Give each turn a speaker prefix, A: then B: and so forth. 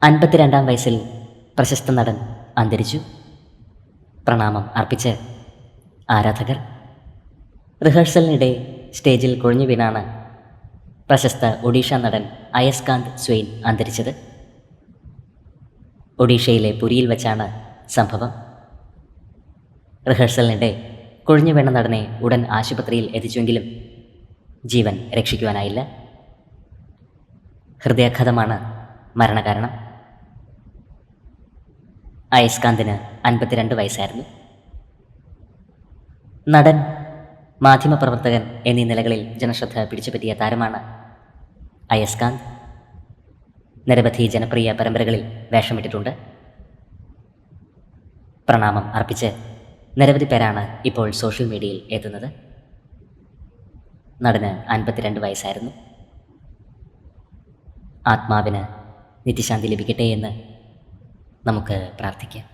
A: 52-ാം വയസ്സിൽ പ്രശസ്ത നടൻ അന്തരിച്ചു. പ്രണാമം അർപ്പിച്ച് ആരാധകർ. റിഹേഴ്സലിനിടെ സ്റ്റേജിൽ കുഴഞ്ഞു വീണാണ് പ്രശസ്ത ഒഡീഷ നടൻ അയസ്കാന്ത് സ്വെയിൻ അന്തരിച്ചത്. ഒഡീഷയിലെ പുരിയിൽ വച്ചാണ് സംഭവം. റിഹേഴ്സലിനിടെ കുഴഞ്ഞു വീണ നടനെ ഉടൻ ആശുപത്രിയിൽ എത്തിച്ചുവെങ്കിലും ജീവൻ രക്ഷിക്കുവാനായില്ല. ഹൃദയാഘാതമാണ് മരണകാരണം. അയസ്കാന്തിന് 52 വയസ്സായിരുന്നു. നടൻ, മാധ്യമപ്രവർത്തകൻ എന്നീ നിലകളിൽ ജനശ്രദ്ധ പിടിച്ചുപറ്റിയ താരമാണ് അയസ്കാന്ത്. നിരവധി ജനപ്രിയ പരമ്പരകളിൽ വേഷമിട്ടിട്ടുണ്ട്. പ്രണാമം അർപ്പിച്ച് നിരവധി പേരാണ് ഇപ്പോൾ സോഷ്യൽ മീഡിയയിൽ എത്തുന്നത്. നടന് 52 വയസ്സായിരുന്നു. ആത്മാവിന് നിത്യശാന്തി ലഭിക്കട്ടെ എന്ന് നമുക്ക് പ്രാർത്ഥിക്കാം.